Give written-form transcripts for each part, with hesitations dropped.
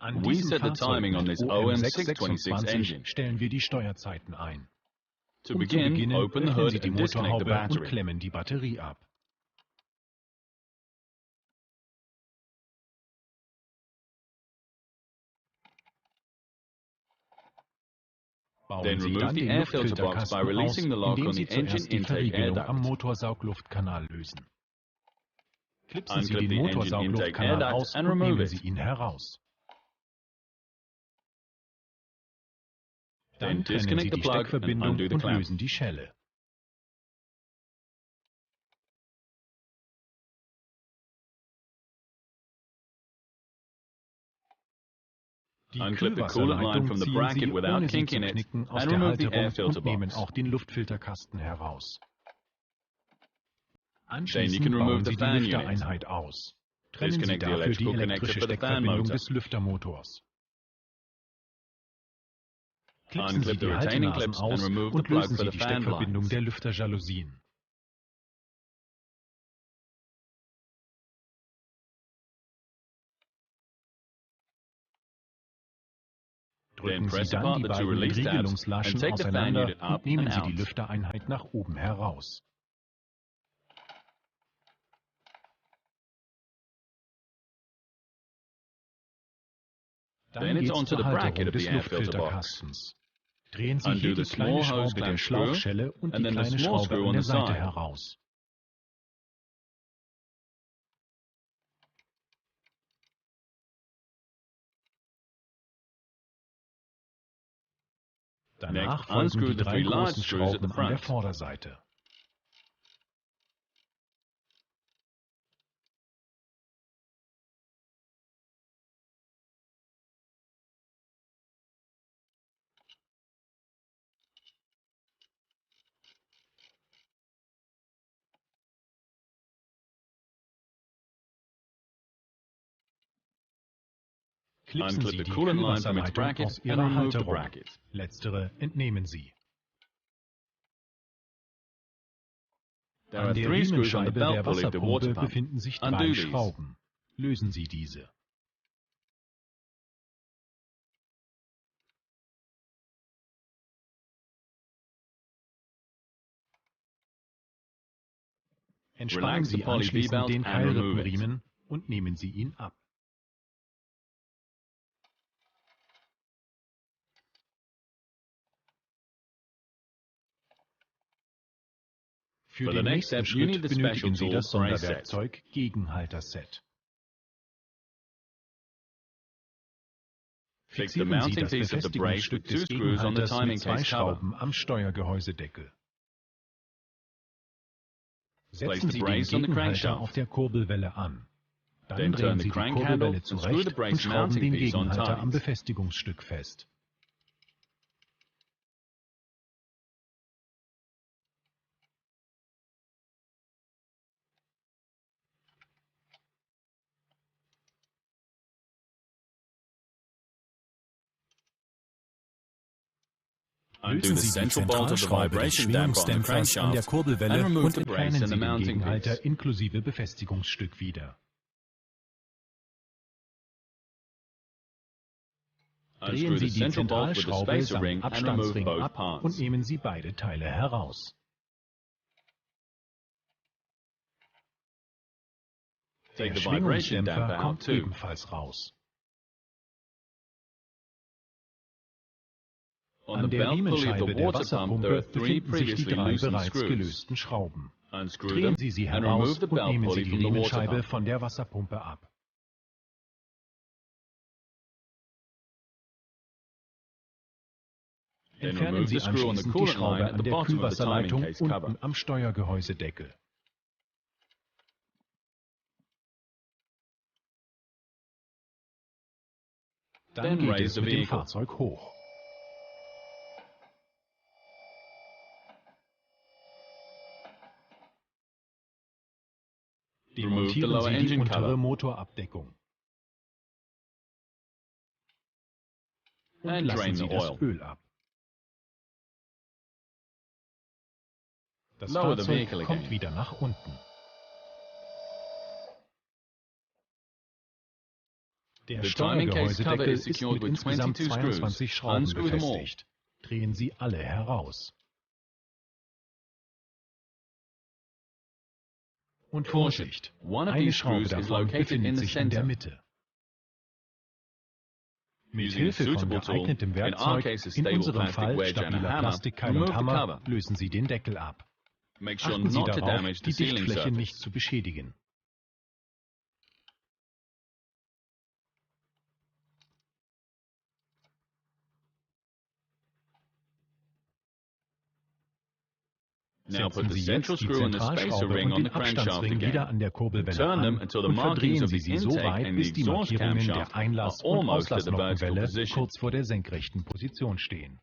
An We diesem set the Fahrzeug timing on mit this OM626 engine. stellen wir die Steuerzeiten ein. To begin, open the öffnen hood Sie die and disconnect the Motorhaube und battery. klemmen die Batterie ab. Bauen Then Sie remove dann the den air filter box by Luftfilterkasten releasing the aus, lock indem on Sie the engine zuerst die intake air Verriegelung am duct. Motorsaugluftkanal lösen. Klipsen Sie Unclip den the engine intake air Motorsaugluftkanal duct aus and und remove nehmen it. Sie ihn heraus. Then Dann trennen Sie disconnect the die plug and Steckverbindung undo the und clamp. lösen die Schelle. Die Unclip the coolant line Kühlwasserleitung from the ziehen bracket Sie, without ohne sie zu kinking it, knicken, aus and der remove the air Halterung filter und nehmen box. auch den Luftfilterkasten heraus. Then you Anschließend can remove bauen the Sie die fan unit. Lüftereinheit aus. Trennen Sie Disconnect the dafür die electrical connector elektrische for the fan Steckverbindung motor. des Lüftermotors. Klipsen Sie Unclip the die retaining Haltenasen clips and aus remove the und plug lösen for Sie the die fan Steckverbindung blinds. der Lüfterjalousien. Drücken Sie dann die beiden Entriegelungslaschen auseinander und nehmen Sie die Lüftereinheit nach oben heraus. Dann geht's zur Halterung des Luftfilterkastens. Drehen Sie hier die kleine Schraube der Schlauchschelle und die kleine Schraube an der Seite heraus. Danach folgen die drei großen Schrauben an der Vorderseite. Klipsen Sie die Kühlwasserleitung aus ihrer Halterung. Letztere entnehmen Sie. An der Riemenscheibe der Wasserpumpe befinden sich drei Schrauben. Lösen Sie diese. Entspannen Sie anschließend den Keilrippenriemen und nehmen Sie ihn ab. Für den nächsten Schritt benötigen Sie das Sonderwerkzeug Gegenhalterset. Fixieren Sie das Befestigungsstück des Gegenhalters mit zwei Schrauben am Steuergehäusedeckel. Setzen Sie den Gegenhalter auf der Kurbelwelle an. Dann drehen Sie die Kurbelwelle zurecht und schrauben den Gegenhalter am Befestigungsstück fest. Lösen Sie die Zentralschraube des Schwingungsdämpfers an der Kurbelwelle und entfernen Sie den Gegenhalter inklusive Befestigungsstück wieder. Drehen Sie die Zentralschraube samt Abstandsring ab und nehmen Sie beide Teile heraus. Der Schwingungsdämpfer kommt ebenfalls raus. An der Riemenscheibe der Wasserpumpe befinden sich die drei bereits gelösten Schrauben. Drehen Sie sie heraus und nehmen Sie die Riemenscheibe von der Wasserpumpe ab. Entfernen Sie anschließend die Schraube an der Kühlwasserleitung unten am Steuergehäusedeckel. Dann geht es mit dem Fahrzeug hoch. Demontieren Sie die untere Motorabdeckung. Und lassen Sie das Öl ab. Das Fahrzeug kommt wieder nach unten. Der The timing case cover Steuergehäusedeckel is ist secured mit with insgesamt 22 screws. 22 Schrauben Unscrew them all. befestigt. Drehen Sie alle heraus. Und Vorsicht! One of Eine these Schraube screws is davon located in befindet the sich in der center. Mitte. Mit Using a Hilfe von suitable tool, geeignetem in our Werkzeug, case a in stable unserem plastic Fall wedge and a stabiler hammer, Plastikkeil und remove the Hammer, cover. lösen Sie den Deckel ab. Make sure Achten Sie not to darauf, damage the die sealing Dichtfläche surface. nicht zu beschädigen. Now put Setzen the Sie central jetzt die screw and the spacer Zentralschraube ring und on den the crankshaft Abstandsring wieder again. an der Kurbelwelle Turn them an until the und markings verdrehen of Sie the sie so intake weit, and the bis die exhaust Markierungen der camshaft Einlass- are und almost at the vertical Auslassnockenwelle position. kurz vor der senkrechten Position stehen.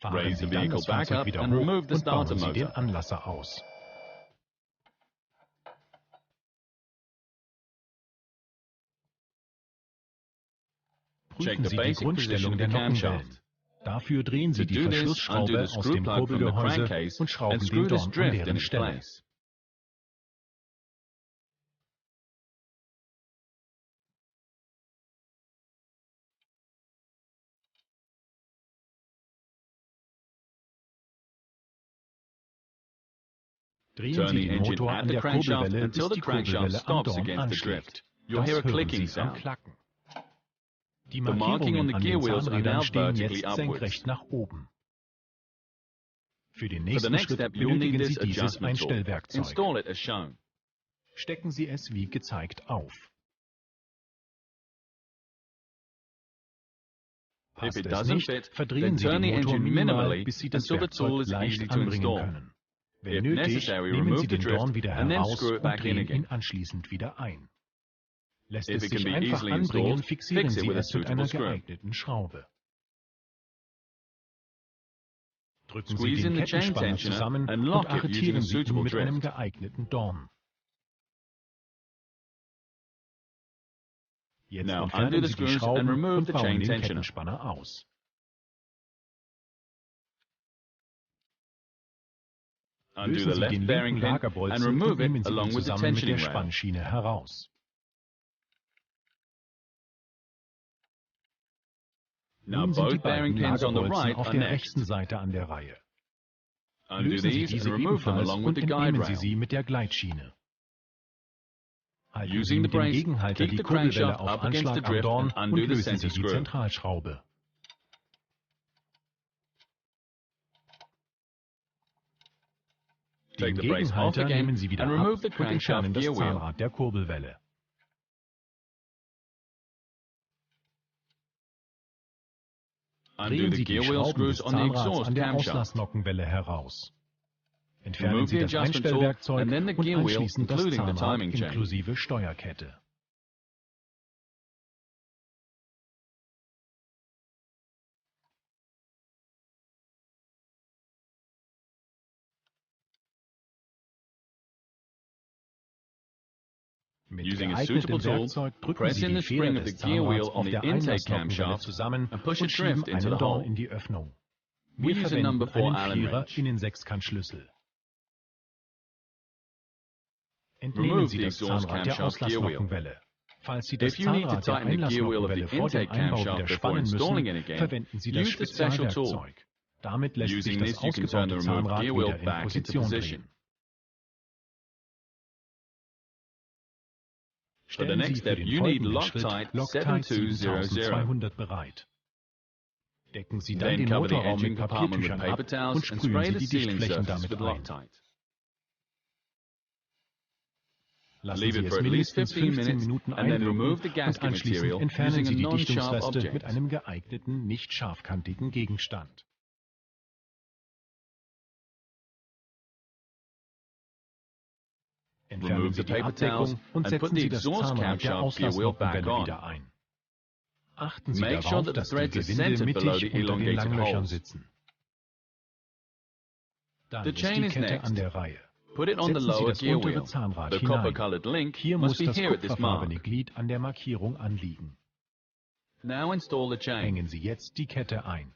Fahren Raise Sie the dann vehicle das back Fahrzeug up wieder and hoch remove the und bauen starter Sie den motor. Anlasser aus. Check Prüfen the Sie die basic Grundstellung position of der the Nockenwellen. camshaft. Dafür drehen Sie To die do this, undo Verschlussschraube the aus screw dem plug from the Kurbelgehäuse crankcase und schrauben and den screw this Dorn an drift in deren its Stelle. place. Drehen Turn Sie the den engine Motor at an the der crankshaft Kurbelwelle, until bis the die crankshaft Kurbelwelle am stops Dorn against the anschlägt. drift. You'll Das hear a hören clicking Sie am sound. Klacken. Die The marking on Markierungen the an gear den wheels are now Zahnrädern stehen vertically jetzt senkrecht upwards. nach oben. Für den For the nächsten next Schritt step, you'll need benötigen this Sie dieses adjustment tool. Einstellwerkzeug. Install it as shown. Stecken Sie es wie gezeigt auf. If Passt it es doesn't nicht, fit, verdrehen then Sie turn den the Motor engine minimal, minimally bis Sie das until the tool Werkzeug is leicht easy to anbringen install. können. Wenn If nötig, necessary, nehmen remove Sie the den drift Dorn wieder and then heraus screw it und back in drehen ihn again. anschließend wieder ein. Lässt If es it can sich be einfach easily anbringen, installed, fixieren fix it Sie with a es mit suitable einer screw. geeigneten Schraube. Drücken Sie Squeeze den in the chain Kettenspanner tensioner zusammen and und lock it using a arretieren Sie ihn suitable mit einem drift. geeigneten Dorn. Jetzt Now undo entfernen the Sie die screws and Schrauben remove und the bauen chain den tensioner. Kettenspanner aus. Undo Lösen the Sie den left bearing linken pin and Lagerbolzen remove und nehmen it Sie ihn along with the zusammen mit der tensioning rail. Spannschiene heraus. Now Nun sind die both bearing beiden pins on the Lagerbolzen right auf are der next. rechten Seite an der Reihe. Undo Lösen Sie these and diese remove them ebenfalls along with und the guide entnehmen Sie rail. sie mit der Gleitschiene. Halten Sie Using the mit dem brace, Gegenhalter keep die the Kurbelwelle crankshaft auf up against the Anschlag am drift Dorn and undo und the lösen center Sie die screw. Zentralschraube. Den Take the brace off Gegenhalter again nehmen Sie wieder and ab remove the und entfernen crankshaft das gear wheel. Zahnrad der Kurbelwelle. Undo Drehen the Sie die gear wheel Schrauben des screws on the Zahnrads exhaust an der camshaft. Auslassnockenwelle heraus. Entfernen Remove Sie the das adjustment tool Einstellwerkzeug and then the und gear wheel, anschließend das including the Zahnrad timing chain. inklusive Steuerkette. Mit Using a geeignetem suitable tool, Werkzeug drücken press Sie in die the spring Feder of the des gear wheel Zahnrads on auf the der intake Einlassnockenwelle camshaft zusammen and push und it schieben drift into einen the Dorn hole. in die Öffnung. We Wir use a verwenden number 4 einen Allen Vierer wrench. in den Sechskantschlüssel. Entnehmen Remove Sie the das exhaust Zahnrad der camshaft gear wheel. Auslassnockenwelle. Falls Sie das If you need to Zahnrad der tighten the gear wheel of the Einlassnockenwelle vor dem intake Einbau wieder camshaft before spannen installing müssen, it again, verwenden Sie das use the special tool. Spezialwerkzeug. Damit lässt sich Using das this, you can turn the ausgebaute removed Zahnrad gear wheel wieder in back into Position position. drehen. For the Stellen next Sie für step, den you need folgenden Schritt Loctite Loctite 7200. 7200 bereit. Decken Sie dann Then den cover the Motorraum engine mit compartment with Papiertüchern paper ab und towels and sprühen spray Sie the die sealing Dichtflächen surface damit with ein. Loctite. Lassen Leave Sie it es for at least mindestens 15 15 minutes Minuten and then remove einwirken the und gasket anschließend material entfernen using a Sie die non-sharp Dichtungsreste object. mit einem geeigneten, nicht scharfkantigen Gegenstand. Entfernen Remove Sie the die paper towels Abdeckung und and put setzen the Sie das exhaust Zahnrad der camshaft gear wheel back Auslassnockenwelle on. wieder ein. Achten Sie Make sure darauf, that the dass die threads are Gewinde centered below mittig the unter den elongated Langlöchern holes. sitzen. Dann The ist chain die is Kette next. an der Reihe. Put it on the Setzen Sie lower das gear untere wheel. Zahnrad The hinein. copper-colored link Hier must muss be das here at this kupferfarbene mark. Glied an der Markierung anliegen. Now install the chain. Hängen Sie jetzt die Kette ein.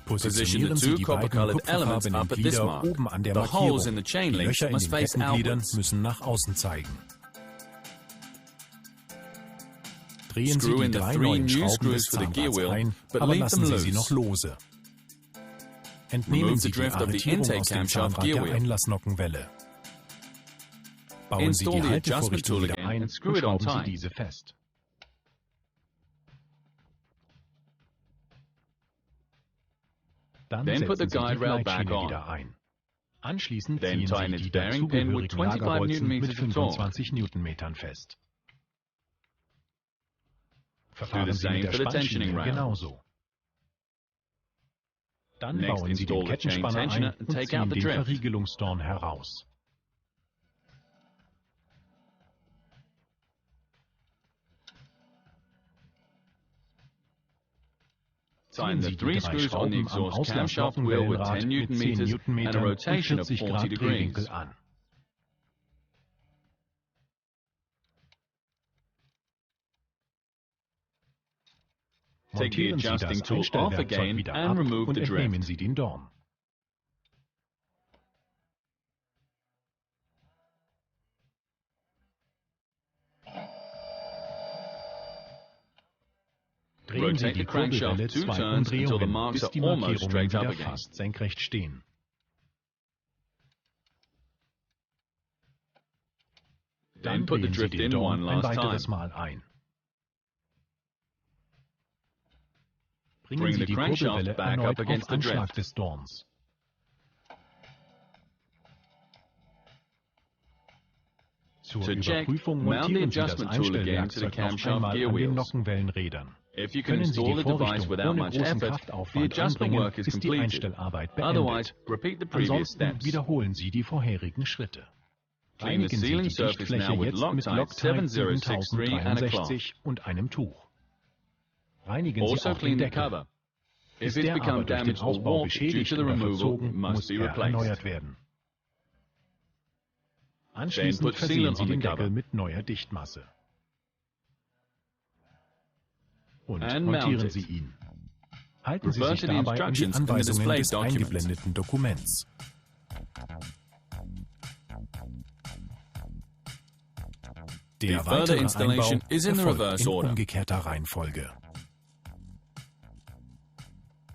Positionieren Sie die beiden kupferfarbenen Glieder oben an der Markierung. Die Löcher in den Kettengliedern müssen nach außen zeigen. Drehen Sie die 3 neuen Schrauben des Zahnrads ein, aber lassen Sie sie noch lose. Entnehmen Sie die Arretierung aus dem Zahnrad der Einlassnockenwelle. Bauen Sie die Haltevorrichtung wieder ein und schrauben Sie diese fest. Dann setzen Sie die Gleitschiene wieder ein. Anschließend ziehen Sie die dazugehörigen Lagerbolzen mit 25 Newtonmetern fest. Verfahren Sie mit der Spannschiene genauso. Dann bauen Sie den Kettenspanner ein und ziehen den Verriegelungsdorn heraus. Ziehen Sie die 3 Schrauben am Auslassnockenwellenrad mit 10 Newtonmetern und 40 Grad Drehwinkel an. Montieren Sie das Einstellwerkzeug wieder ab und entnehmen Sie den Dorn. Drehen Sie die Kurbelwelle 2 Umdrehungen, bis die Markierungen wieder fast senkrecht stehen. Dann drehen Sie den Dorn ein weiteres Mal ein. Bringen Sie die Kurbelwelle erneut auf Anschlag des Dorns. Zur Überprüfung montieren Sie das Einstellwerkzeug noch einmal an den Nockenwellenrädern. Können Sie die Vorrichtung ohne großen Kraftaufwand anbringen, ist die Einstellarbeit beendet. Ansonsten wiederholen Sie die vorherigen Schritte. Reinigen Sie die Dichtfläche jetzt mit Loctite 7063 und einem Tuch. Reinigen Sie auch den Deckel. Ist der aber durch den Ausbau beschädigt oder verzogen, muss er erneuert werden. Anschließend versehen Sie den Deckel mit neuer Dichtmasse. Und montieren Sie ihn. Halten Sie sich dabei an die Anweisungen des eingeblendeten Dokuments. Der weitere Einbau erfolgt in umgekehrter Reihenfolge.